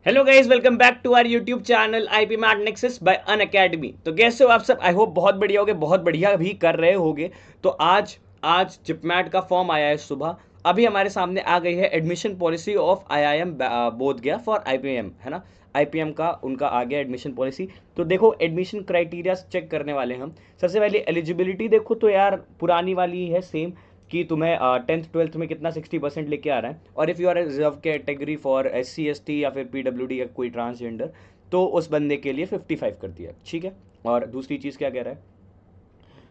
Hello guys, welcome back to our YouTube channel IPMAT Nexus by Unacademy. तो कैसे हो आप सब? आई होप बहुत बढ़िया होगे, बहुत बढ़िया भी कर रहे होगे। तो आज आज जिपमैट का फॉर्म आया है सुबह। अभी हमारे सामने आ गई है admission policy of IIM Bodhgaya for IPM, है ना। आईपीएम का उनका आ गया एडमिशन पॉलिसी। तो देखो, एडमिशन क्राइटेरिया चेक करने वाले हैं हम। सबसे पहले एलिजिबिलिटी देखो तो यार पुरानी वाली है सेम, कि तुम्हें 10th 12th में कितना 60% लेके आ रहा है। और if you are reserve category for SC ST या फिर PWD या कोई ट्रांसजेंडर, तो उस बंदे के लिए 55 कर दिया, ठीक है। और दूसरी चीज़ क्या कह रहा है,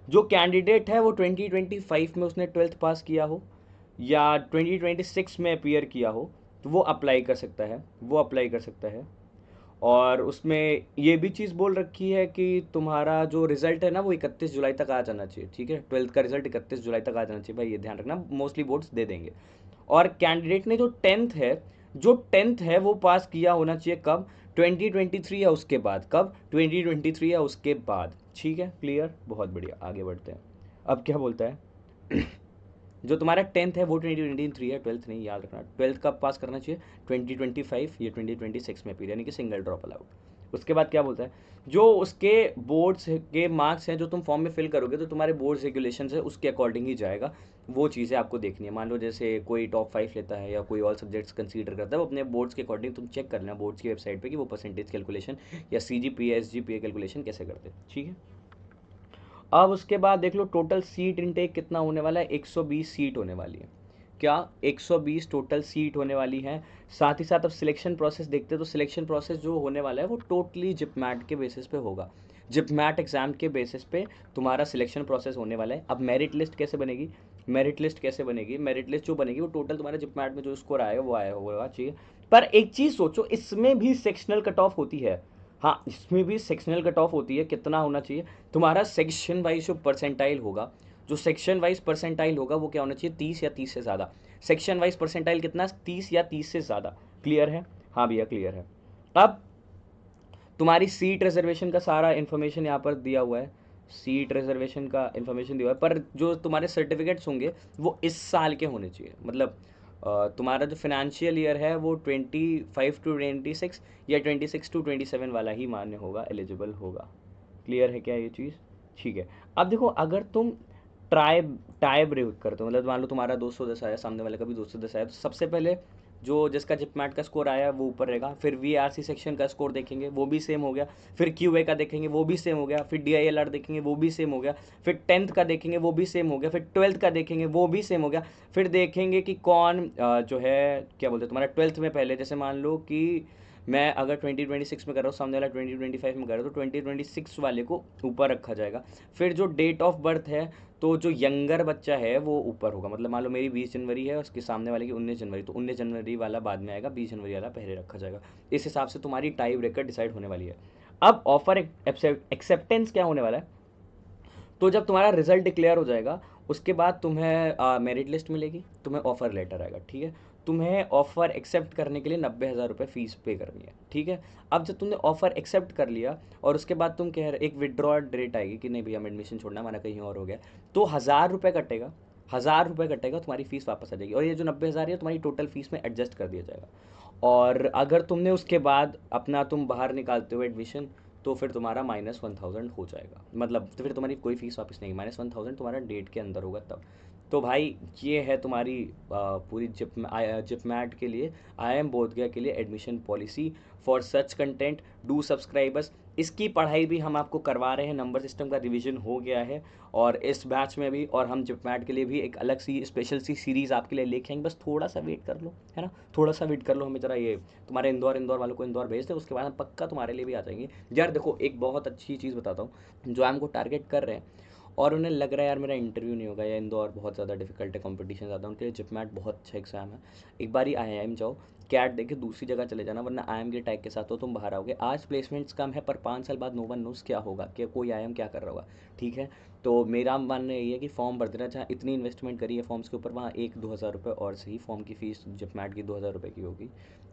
जो कैंडिडेट है वो 2025 में उसने 12th पास किया हो या 2026 में अपीयर किया हो, तो वो अप्लाई कर सकता है, वो अप्लाई कर सकता है। और उसमें ये भी चीज़ बोल रखी है कि तुम्हारा जो रिजल्ट है ना वो 31 जुलाई तक आ जाना चाहिए, ठीक है। 12th का रिजल्ट 31 जुलाई तक आ जाना चाहिए भाई, ये ध्यान रखना, मोस्टली बोर्ड्स दे देंगे। और कैंडिडेट ने जो टेंथ है वो पास किया होना चाहिए कब? 2023 या उसके बाद। कब? 2023 या उसके बाद, ठीक है। क्लियर, बहुत बढ़िया, आगे बढ़ते हैं। अब क्या बोलता है जो तुम्हारा 10th है वो 2023 है, 12th नहीं, याद रखना। 12th कब पास करना चाहिए? 2025 या 2026 में पीरियड, यानी कि सिंगल ड्रॉप अलाउड। उसके बाद क्या बोलता है, जो उसके बोर्ड्स के मार्क्स हैं जो तुम फॉर्म में फिल करोगे तो तुम्हारे बोर्ड्स रेगुलेशन है उसके अकॉर्डिंग ही जाएगा। वो चीज़ें आपको देखनी है। मान लो जैसे कोई टॉप 5 लेता है या कोई ऑल सब्जेक्ट्स कंसीडर करता है, वो अपने बोर्ड्स के अकॉर्डिंग तुम चेक कर लेना बोर्ड्स की वेबसाइट पे कि वो परसेंटेज कैलकुलेशन या CGPA SGPA कैलकुलेशन कैसे करते हैं, ठीक है। अब उसके बाद देख लो टोटल सीट इनटेक कितना होने वाला है। 120 सीट होने वाली है। क्या? 120 टोटल सीट होने वाली है। साथ ही साथ अब सिलेक्शन प्रोसेस देखते हैं, तो सिलेक्शन प्रोसेस जो होने वाला है वो टोटली जिपमैट के बेसिस पे होगा। जिपमैट एग्जाम के बेसिस पे तुम्हारा सिलेक्शन प्रोसेस होने वाला है। अब मेरिट लिस्ट कैसे बनेगी? मेरिट लिस्ट जो बनेगी वो टोटल तुम्हारे जिपमैट में जो स्कोर आएगा वो आया होगा, चाहिए। पर एक चीज़ सोचो, इसमें भी सेक्शनल कट ऑफ होती है। हाँ, इसमें भी सेक्शनल कट ऑफ होती है। कितना होना चाहिए तुम्हारा सेक्शन वाइज जो परसेंटाइल होगा? जो सेक्शन वाइज परसेंटाइल होगा वो क्या होना चाहिए? 30 या 30 से ज़्यादा। सेक्शन वाइज परसेंटाइल कितना? 30 या 30 से ज़्यादा। क्लियर है? हाँ भैया, क्लियर है। अब तुम्हारी सीट रिजर्वेशन का सारा इन्फॉर्मेशन यहाँ पर दिया हुआ है। सीट रिजर्वेशन का इन्फॉर्मेशन दिया हुआ है, पर जो तुम्हारे सर्टिफिकेट्स होंगे वो इस साल के होने चाहिए। मतलब तुम्हारा जो फाइनेंशियल ईयर है वो 25 to 26 या 26 to 27 वाला ही मान्य होगा, एलिजिबल होगा। क्लियर है क्या ये चीज़? ठीक है। अब देखो, अगर तुम टाई ब्रेक करते हो, मतलब मान लो तुम्हारा 210 आया, सामने वाले का भी 210 आया, तो सबसे पहले जो जिसका जिपमैट का स्कोर आया वो ऊपर रहेगा। फिर VRC सेक्शन का स्कोर देखेंगे, वो भी सेम हो गया। फिर QA का देखेंगे, वो भी सेम हो गया। फिर DILR देखेंगे, वो भी सेम हो गया। फिर 10th का देखेंगे, वो भी सेम हो गया। फिर 12th का देखेंगे, वो भी सेम हो गया। फिर देखेंगे कि कौन जो है क्या बोलते हैं तुम्हारा 12th में पहले, जैसे मान लो कि मैं अगर 2026 में कर रहा हूँ, सामने वाला 2025 में कर रहा है, तो 2026 वाले को ऊपर रखा जाएगा। फिर जो डेट ऑफ बर्थ है, तो जो यंगर बच्चा है वो ऊपर होगा। मतलब मान लो मेरी 20 जनवरी है, उसके सामने वाले की 19 जनवरी, तो 19 जनवरी वाला बाद में आएगा, 20 जनवरी वाला पहले रखा जाएगा। इस हिसाब से तुम्हारी टाई ब्रेकर डिसाइड होने वाली है। अब ऑफर एक्सेप्टेंस क्या होने वाला है, तो जब तुम्हारा रिजल्ट डिक्लेयर हो जाएगा उसके बाद तुम्हें मेरिट लिस्ट मिलेगी, तुम्हें ऑफर लेटर आएगा, ठीक है। तुम्हें ऑफर एक्सेप्ट करने के लिए 90,000 रुपये फ़ीस पे करनी है, ठीक है। अब जब तुमने ऑफर एक्सेप्ट कर लिया और उसके बाद तुम कह रहे, एक विड्रॉ डेट आएगी कि नहीं भैया हम एडमिशन छोड़ना, हमारा कहीं और हो गया, तो 1,000 रुपये कटेगा। 1,000 रुपये कटेगा, तुम्हारी फ़ीस वापस आ जाएगी, और ये जो 90,000 है तुम्हारी टोटल फ़ीस में एडजस्ट कर दिया जाएगा। और अगर तुमने उसके बाद अपना तुम बाहर निकालते हो एडमिशन, तो फिर तुम्हारा -1,000 हो जाएगा। मतलब तो फिर तुम्हारी कोई फीस वापस नहीं, -1,000 तुम्हारा डेट के अंदर होगा तब। तो भाई ये है तुम्हारी पूरी जिपमैट के लिए, IIM बोधगया के लिए admission policy. For such content do subscribers. इसकी पढ़ाई भी हम आपको करवा रहे हैं, नंबर सिस्टम का रिवीजन हो गया है और इस बैच में भी, और हम जिपमैट के लिए भी एक अलग सी स्पेशल सी सीरीज़ आपके लिए लेके आएंगे। बस थोड़ा सा वेट कर लो, है ना। थोड़ा सा वेट कर लो, हमें ज़रा ये तुम्हारे इंदौर इंदौर वालों को इंदौर भेज दे, उसके बाद हम पक्का तुम्हारे लिए भी आ जाएंगे। यार देखो, एक बहुत अच्छी चीज़ बताता हूँ, जो हमको टारगेट कर रहे हैं और उन्हें लग रहा है यार मेरा इंटरव्यू नहीं होगा या इंदौर बहुत ज़्यादा डिफिकल्ट है, कंपटीशन ज़्यादा, उनके लिए जिपमैट बहुत अच्छा एग्जाम है। एक बार ही IIM जाओ, कैट देके दूसरी जगह चले जाना, वरना IIM के टैग के साथ हो तुम बाहर आओगे। आज प्लेसमेंट्स कम है, पर 5 साल बाद नो वन नोस क्या होगा, कि कोई IIM क्या कर रहा होगा, ठीक है। तो मेरा मानना यही है कि फॉर्म भर देना, जहाँ इतनी इन्वेस्टमेंट करी है फॉर्म्स के ऊपर, वहाँ 1-2 हज़ार रुपये और सही, फॉर्म की फ़ीस जिपमैट की 2,000 रुपये की होगी।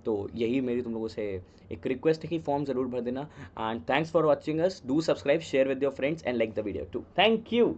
तो यही मेरी तुम लोगों से एक रिक्वेस्ट है कि फॉर्म ज़रूर भर देना। And thanks for watching us, do subscribe, share with your friends and like the video too. Thank you.